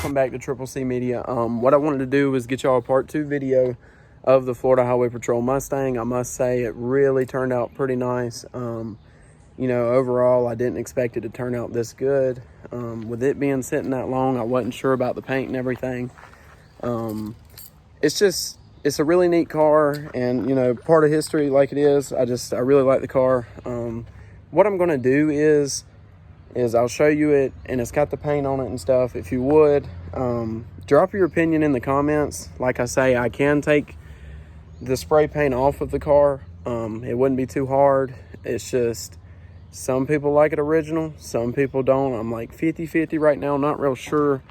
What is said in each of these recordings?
welcome back to Triple C Media. What I wanted to do was get y'all a part 2 video of the Florida Highway Patrol Mustang. I must say it really turned out pretty nice. You know, overall I didn't expect it to turn out this good. With it being sitting that long, I wasn't sure about the paint and everything. It's a really neat car, and you know, part of history like it is. I really like the car. What I'm gonna do is I'll show you it, and it's got the paint on it and stuff. If you would, drop your opinion in the comments. Like I say, I can take the spray paint off of the car. It wouldn't be too hard. It's just some people like it original, some people don't. I'm like 50-50 right now, not real sure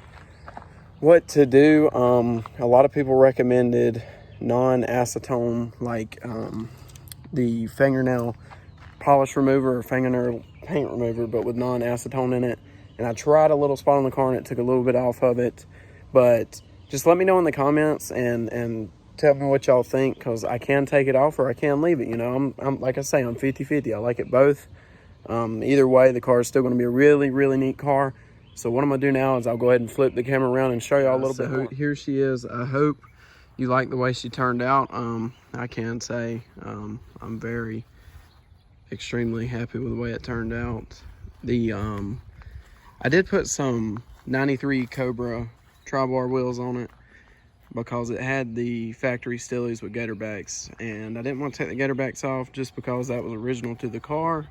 what to do. A lot of people recommended non-acetone, like the fingernail polish remover or fingernail paint remover, but with non-acetone in it. And I tried a little spot on the car and it took a little bit off of it. But just let me know in the comments and tell me what y'all think, because I can take it off or I can leave it. You know, I'm like I say, I'm 50-50. I like it both. Either way, the car is still going to be a really, really neat car. So what I'm going to do now is I'll go ahead and flip the camera around and show y'all a little bit more. Here she is. I hope you like the way she turned out. I can say I'm very extremely happy with the way it turned out. I did put some 93 Cobra tri-bar wheels on it because it had the factory Stillies with gator backs, and I didn't want to take the gator backs off just because that was original to the car.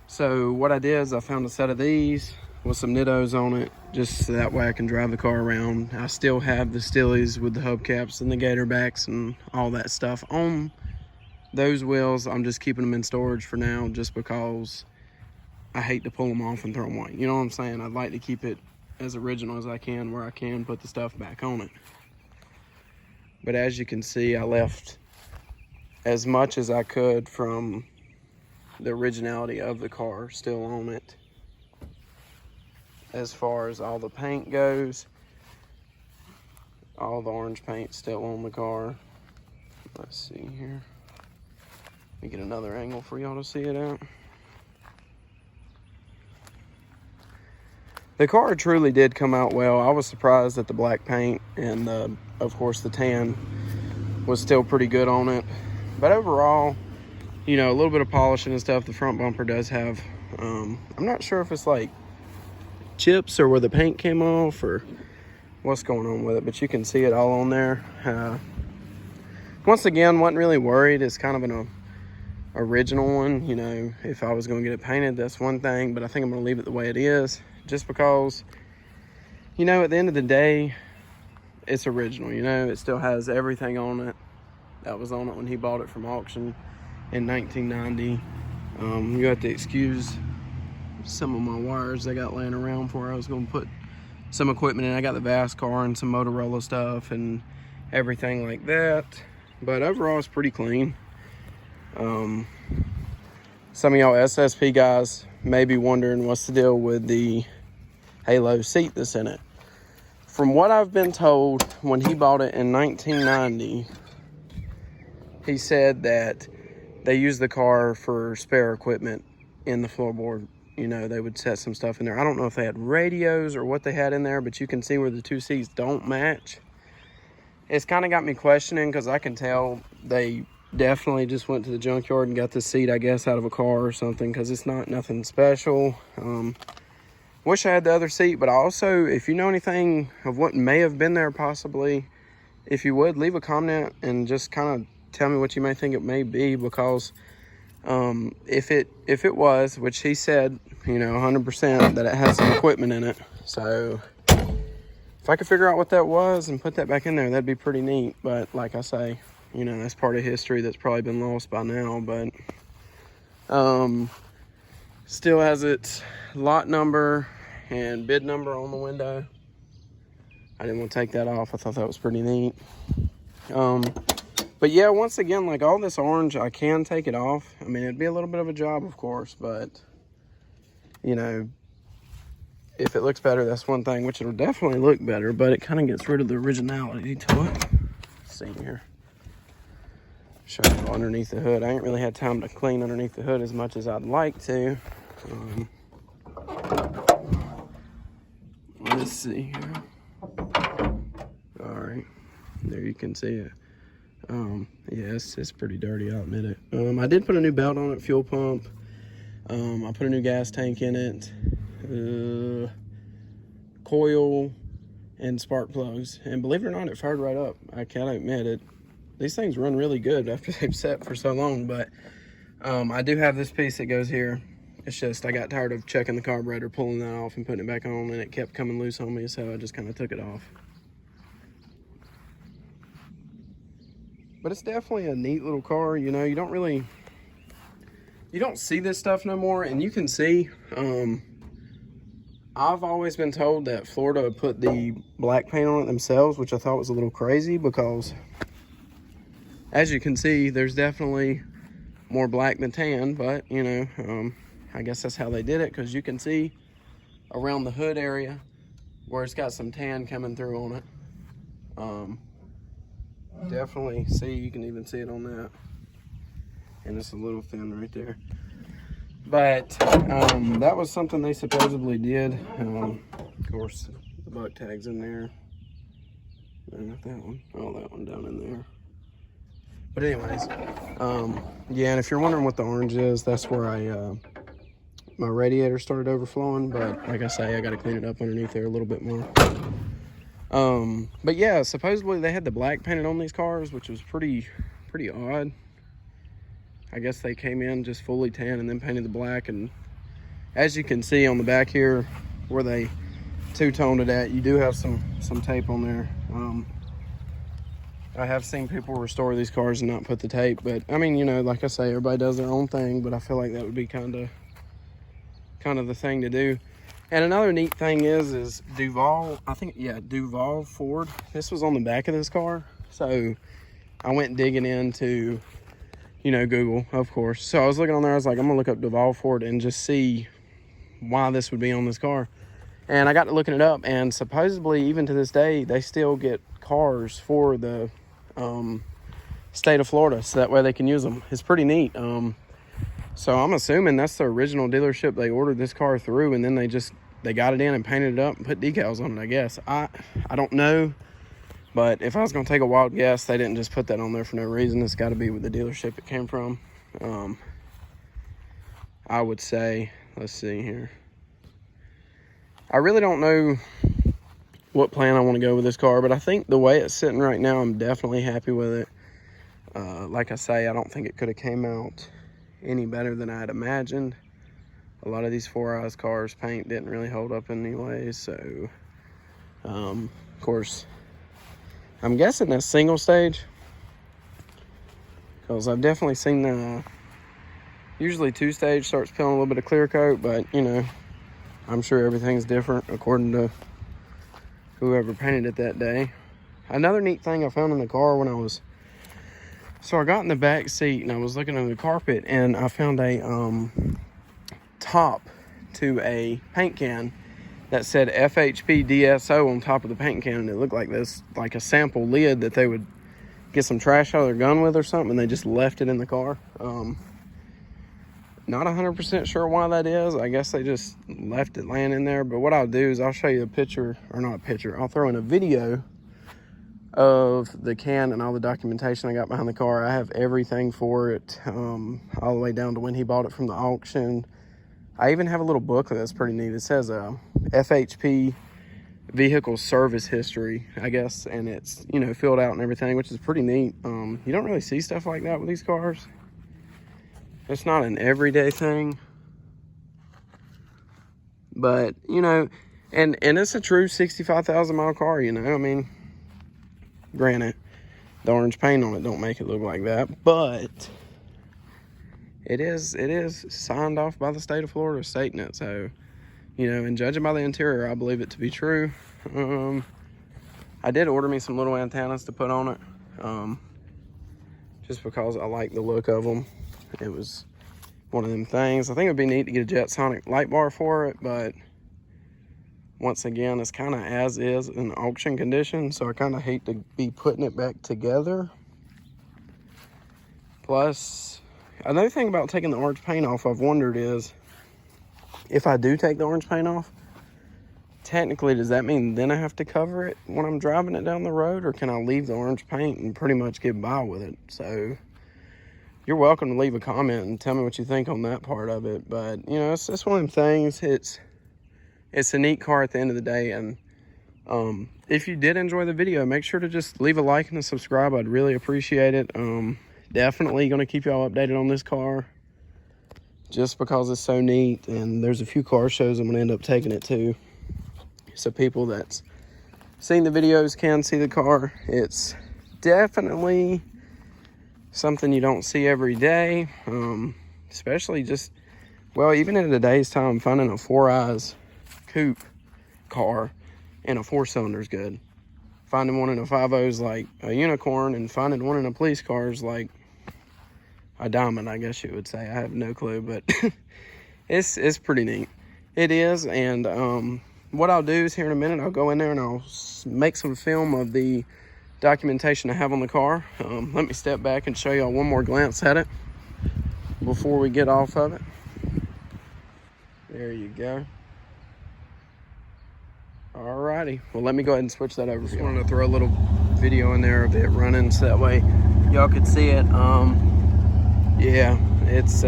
So what I did is I found a set of these with some Nittos on it, just so that way I can drive the car around. I still have the Stillies with the hubcaps and the gator backs and all that stuff on those wheels. I'm just keeping them in storage for now, just because I hate to pull them off and throw them away. You know what I'm saying? I'd like to keep it as original as I can, where I can put the stuff back on it. But as you can see, I left as much as I could from the originality of the car still on it. As far as all the paint goes, all the orange paint still on the car. Let's see here. Let me get another angle for y'all to see it out. The car truly did come out well. I was surprised that the black paint and of course the tan was still pretty good on it. But overall, you know, a little bit of polishing and stuff. The front bumper does have, I'm not sure if it's like chips or where the paint came off or what's going on with it, but you can see it all on there. Once again, wasn't really worried. It's kind of an original one. You know, if I was going to get it painted, that's one thing, but I think I'm going to leave it the way it is, just because, you know, at the end of the day, it's original. You know, it still has everything on it that was on it when he bought it from auction in 1990. You have to excuse some of my wires I got laying around for. I was going to put some equipment in. I got the VASCAR and some Motorola stuff and everything like that, but overall it's pretty clean. Some of y'all SSP guys may be wondering what's the deal with the halo seat that's in it. From what I've been told, when he bought it in 1990, he said that they used the car for spare equipment in the floorboard. You know, they would set some stuff in there. I don't know if they had radios or what they had in there, but you can see where the two seats don't match. It's kind of got me questioning, because I can tell they definitely just went to the junkyard and got the seat, I guess, out of a car or something, because it's not nothing special. Wish I had the other seat, but also, if you know anything of what may have been there possibly, if you would, leave a comment and just kind of tell me what you may think it may be, because if it was, which he said, you know, 100% that it had some equipment in it. So if I could figure out what that was and put that back in there, that'd be pretty neat. But like I say, you know, that's part of history that's probably been lost by now. But still has its lot number and bid number on the window. I didn't want to take that off. I thought that was pretty neat. But yeah, once again, like all this orange, I can take it off. I mean, it'd be a little bit of a job, of course, but you know, if it looks better, that's one thing, which it'll definitely look better, but it kind of gets rid of the originality to it. Let's see here. Show you underneath the hood. I ain't really had time to clean underneath the hood as much as I'd like to. let's see here. All right, there you can see it. Yeah, it's pretty dirty, I'll admit it. I did put a new belt on it, fuel pump. I put a new gas tank in it, coil, and spark plugs. And believe it or not, it fired right up. I can't admit it. These things run really good after they've sat for so long, but I do have this piece that goes here. It's just I got tired of checking the carburetor, pulling that off and putting it back on, and it kept coming loose on me, so I just kind of took it off. But it's definitely a neat little car. You know, you don't see this stuff no more. And you can see, I've always been told that Florida put the black paint on it themselves, which I thought was a little crazy because, as you can see, there's definitely more black than tan. But, you know, I guess that's how they did it, because you can see around the hood area where it's got some tan coming through on it. Definitely see, you can even see it on that, and it's a little thin right there. But that was something they supposedly did. Of course, the buck tag's in there. Not that one. Oh, that one down in there. But anyways, yeah, and if you're wondering what the orange is, that's where my radiator started overflowing. But like I say, I got to clean it up underneath there a little bit more. But yeah, supposedly they had the black painted on these cars, which was pretty odd. I guess they came in just fully tan and then painted the black. And as you can see on the back here, where they two-toned it at, you do have some tape on there. I have seen people restore these cars and not put the tape, but I mean, you know, like I say, everybody does their own thing, but I feel like that would be kind of the thing to do. And another neat thing is Duval, Duval Ford. This was on the back of this car. So I went digging into, you know, Google, of course. So I was looking on there, I was like, I'm gonna look up Duval Ford and just see why this would be on this car. And I got to looking it up, and supposedly even to this day, they still get cars for the state of Florida, so that way they can use them. It's pretty neat. So I'm assuming that's the original dealership they ordered this car through, and then they got it in and painted it up and put decals on it, I guess. I don't know, but if I was going to take a wild guess, they didn't just put that on there for no reason. It's got to be with the dealership it came from. I would say, let's see here. I really don't know what plan I want to go with this car, but I think the way it's sitting right now, I'm definitely happy with it. Like I say, I don't think it could have came out any better than I had imagined. A lot of these 4Eyes cars, paint didn't really hold up anyway, so of course I'm guessing that's single stage, because I've definitely seen usually 2-stage starts peeling a little bit of clear coat, but you know, I'm sure everything's different according to whoever painted it that day. Another neat thing I found in the car when I got in the back seat and I was looking under the carpet, and I found a top to a paint can that said FHP DSO on top of the paint can, and it looked like this, like a sample lid that they would get some trash out of their gun with or something, and they just left it in the car. Not 100% sure why that is. I guess they just left it laying in there. But what I'll do is I'll show you a picture, or not a picture, I'll throw in a video of the can and all the documentation I got behind the car. I have everything for it, all the way down to when he bought it from the auction. I even have a little booklet that's pretty neat. It says FHP vehicle service history, I guess, and it's, you know, filled out and everything, which is pretty neat. You don't really see stuff like that with these cars. It's not an everyday thing, but you know, and it's a true 65,000 mile car, you know. I mean, granted, the orange paint on it don't make it look like that, but it is signed off by the state of Florida stating it. So, you know, and judging by the interior, I believe it to be true. I did order me some little antennas to put on it, just because I like the look of them. It was one of them things. I think it would be neat to get a Jet Sonic light bar for it, but once again, it's kind of as is in auction condition, so I kind of hate to be putting it back together. Plus, another thing about taking the orange paint off I've wondered is, if I do take the orange paint off, technically, does that mean then I have to cover it when I'm driving it down the road, or can I leave the orange paint and pretty much get by with it? So you're welcome to leave a comment and tell me what you think on that part of it. But, you know, it's just one of them things. It's a neat car at the end of the day. And if you did enjoy the video, make sure to just leave a like and a subscribe. I'd really appreciate it. Definitely going to keep y'all updated on this car just because it's so neat. And there's a few car shows I'm going to end up taking it to, so people that's seen the videos can see the car. It's definitely something you don't see every day, especially just, well, even in today's time, finding a 4eyes coupe car and a 4-cylinder is good. Finding one in a 5.0 is like a unicorn, and finding one in a police car is like a diamond, I guess you would say. I have no clue, but it's pretty neat. It is. And what I'll do is here in a minute, I'll go in there and I'll make some film of the documentation I have on the car. Let me step back and show y'all one more glance at it before we get off of it. There you go. Alrighty, well, let me go ahead and switch that over. Just wanted to throw a little video in there of it running so that way y'all could see it. Yeah, it's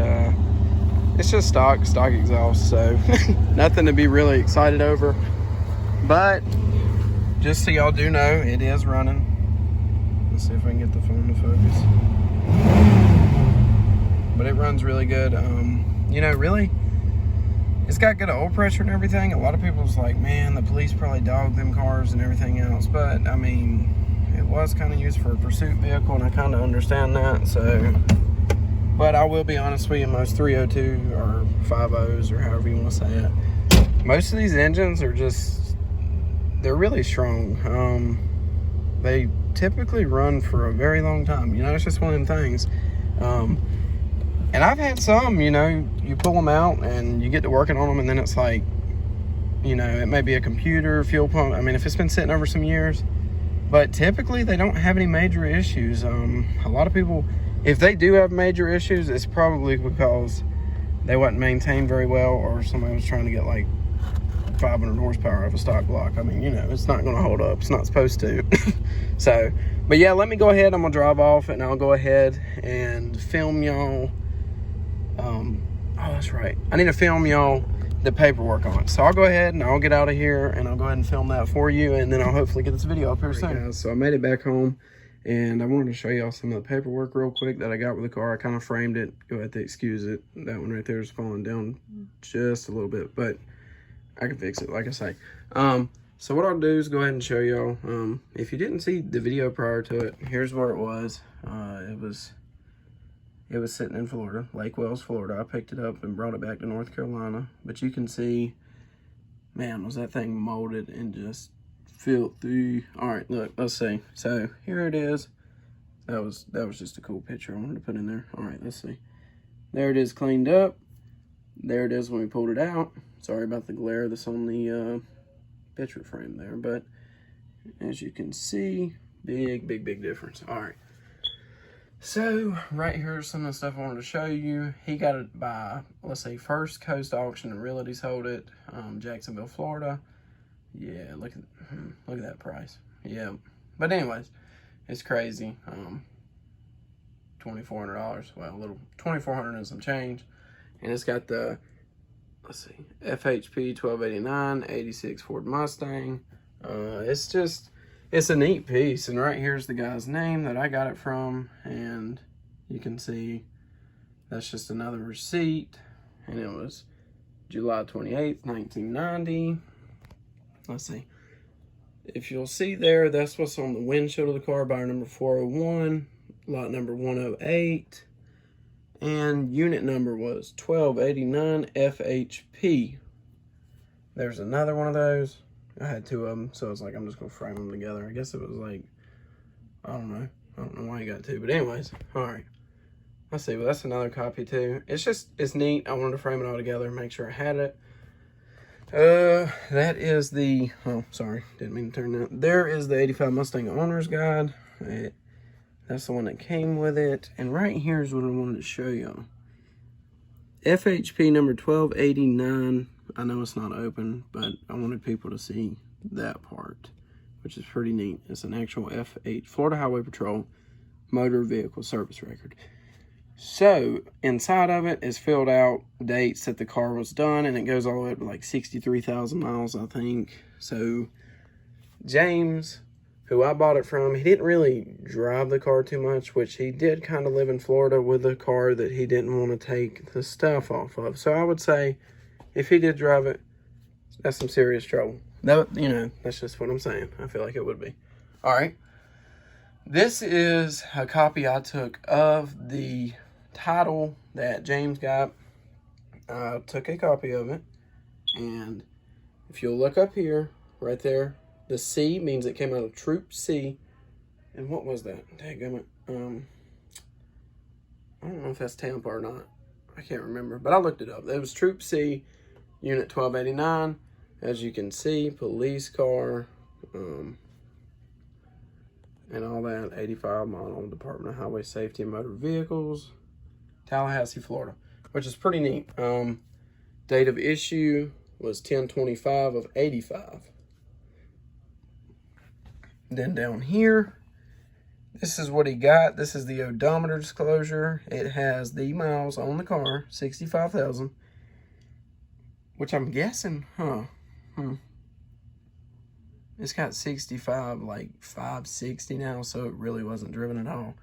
just stock exhaust, so nothing to be really excited over, but just so y'all do know, it is running. Let's see if I can get the phone to focus. But it runs really good. You know, really, it's got good oil pressure and everything. A lot of people's like, man, the police probably dogged them cars and everything else. But, I mean, it was kind of used for a pursuit vehicle, and I kind of understand that. So, but I will be honest with you, most 302 or 5.0s or however you want to say it, most of these engines are just, they're really strong. They typically run for a very long time. You know, it's just one of them things. And I've had some, you know, you pull them out and you get to working on them, and then it's like, you know, it may be a computer, fuel pump. I mean, if it's been sitting over some years, but typically they don't have any major issues. A lot of people, if they do have major issues, it's probably because they wasn't maintained very well, or somebody was trying to get like 500 horsepower of a stock block. I mean, you know, it's not going to hold up. It's not supposed to. So, but yeah, let me go ahead. I'm going to drive off, and I'll go ahead and film y'all. Oh, that's right. I need to film y'all the paperwork on it. So I'll go ahead and I'll get out of here, and I'll go ahead and film that for you, and then I'll hopefully get this video up here soon. Guys, so I made it back home, and I wanted to show y'all some of the paperwork real quick that I got with the car. I kind of framed it. Go ahead to excuse it. That one right there is falling down just a little bit, but I can fix it, like I say. So what I'll do is go ahead and show y'all. If you didn't see the video prior to it, here's where it was. It was sitting in Florida, Lake Wells, Florida. I picked it up and brought it back to North Carolina. But you can see, man, was that thing molded and just filthy. All right, look, let's see. So here it is. That was just a cool picture I wanted to put in there. All right, let's see. There it is, cleaned up. There it is when we pulled it out. Sorry about the glare that's on the picture frame there, but as you can see, big difference. All right. So right here is some of the stuff I wanted to show you. He got it by, let's say, First Coast Auction and Realty sold it, Jacksonville, Florida. Yeah, look at that price. Yeah, but anyways, it's crazy. $2,400. Well, a little $2,400 and some change, and it's got the, let's see, FHP 1289 86 Ford Mustang. It's a neat piece, and right here's the guy's name that I got it from, and you can see that's just another receipt, and it was July 28th, 1990. Let's see. If you'll see there, that's what's on the windshield of the car, buyer number 401, lot number 108, and unit number was 1289 FHP. There's another one of those. I had two of them, so it's like I'm just gonna frame them together. I guess it was like, I don't know why you got two, but anyways, all right. Let's see, well, that's another copy too. It's neat. I wanted to frame it all together and make sure I had it. That is the, oh, sorry, didn't mean to turn that. There is the 85 Mustang Owner's Guide. That's the one that came with it. And right here is what I wanted to show y'all. FHP number 1289 I know it's not open, but I wanted people to see that part, which is pretty neat. It's an actual Florida Highway Patrol motor vehicle service record. So inside of it is filled out dates that the car was done, and it goes all the way up to like 63,000 miles, I think. So James, who I bought it from, he didn't really drive the car too much, which he did kind of live in Florida with a car that he didn't want to take the stuff off of. So I would say if he did drive it, that's some serious trouble. That, you know, that's just what I'm saying. I feel like it would be. All right. This is a copy I took of the title that James got. I took a copy of it, and if you'll look up here, right there, the C means it came out of Troop C. And what was that? Dadgummit. I don't know if that's Tampa or not. I can't remember, but I looked it up. It was Troop C, Unit 1289. As you can see, police car, and all that. 85 model, Department of Highway Safety and Motor Vehicles, Tallahassee, Florida, which is pretty neat. Date of issue was 10/25 of 85. Then down here, this is what he got. This is the odometer disclosure. It has the miles on the car, 65,000, which I'm guessing, it's got 65, like 560 now, so it really wasn't driven at all.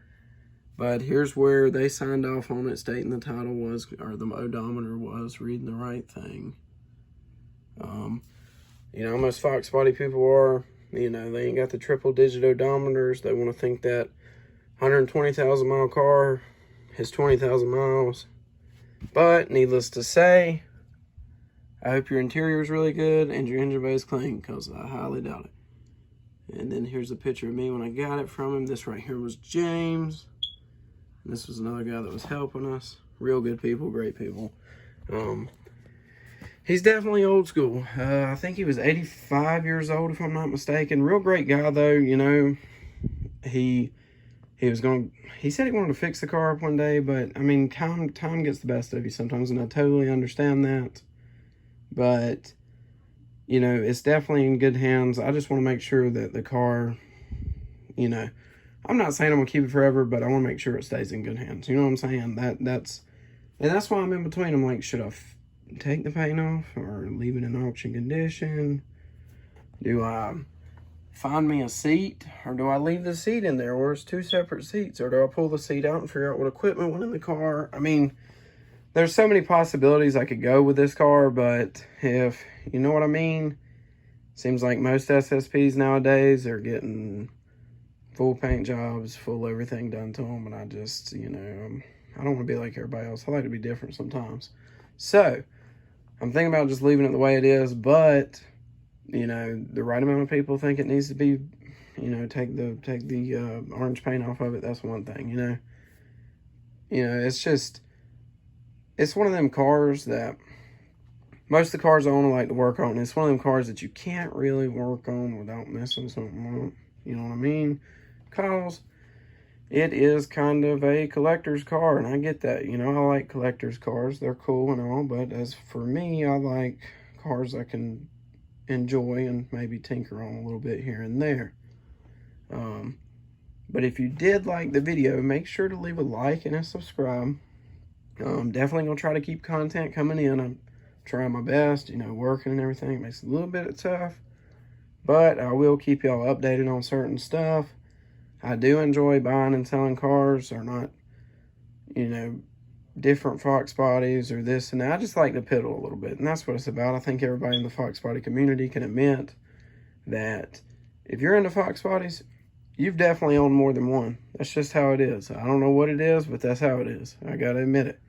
But here's where they signed off on it, stating the title was, or the odometer was, reading the right thing. You know, most FOXBODY people are, you know, they ain't got the triple digit odometers. They want to think that 120,000 mile car has 20,000 miles. But needless to say, I hope your interior is really good and your engine bay is clean, because I highly doubt it. And then here's a picture of me when I got it from him. This right here was James. And this was another guy that was helping us. Real good people, great people. He's definitely old school. I think he was 85 years old, if I'm not mistaken. Real great guy, though. You know, he said he wanted to fix the car up one day, but I mean, time gets the best of you sometimes, and I totally understand that. But, you know, it's definitely in good hands. I just want to make sure that the car, you know, I'm not saying I'm going to keep it forever, but I want to make sure it stays in good hands. You know what I'm saying? That's why I'm in between. I'm like, should I take the paint off or leave it in auction condition? Do I find me a seat, or do I leave the seat in there where it's two separate seats? Or do I pull the seat out and figure out what equipment went in the car? I mean, there's so many possibilities I could go with this car, but if you know what I mean, seems like most SSPs nowadays are getting full paint jobs, full everything done to them, and I just, you know, I don't want to be like everybody else. I like to be different sometimes. So I'm thinking about just leaving it the way it is, but, you know, the right amount of people think it needs to be, you know, take the orange paint off of it. That's one thing, you know. You know, it's just, it's one of them cars that most of the cars I own I like to work on. It's one of them cars that you can't really work on without messing something up. You know what I mean? Because it is kind of a collector's car, and I get that. You know, I like collector's cars. They're cool and all, but as for me, I like cars I can enjoy and maybe tinker on a little bit here and there. But if you did like the video, make sure to leave a like and a subscribe. Definitely gonna try to keep content coming in. I'm trying my best, you know, working and everything. It makes it a little bit tough, but I will keep y'all updated on certain stuff. I do enjoy buying and selling cars, or not, you know, different FOXBODYs or this and that. I just like to piddle a little bit, and that's what it's about. I think everybody in the FOXBODY community can admit that if you're into FOXBODYs, you've definitely owned more than one. That's just how it is. I don't know what it is, but that's how it is. I gotta admit it.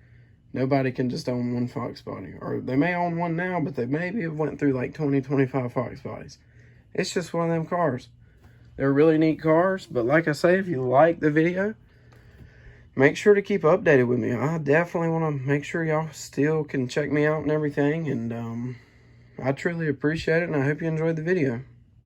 Nobody can just own one FOXBODY. Or they may own one now, but they maybe have went through like 20, 25 FOXBODYs. It's just one of them cars. They're really neat cars, but like I say, if you like the video, make sure to keep updated with me. I definitely want to make sure y'all still can check me out and everything, and I truly appreciate it, and I hope you enjoyed the video.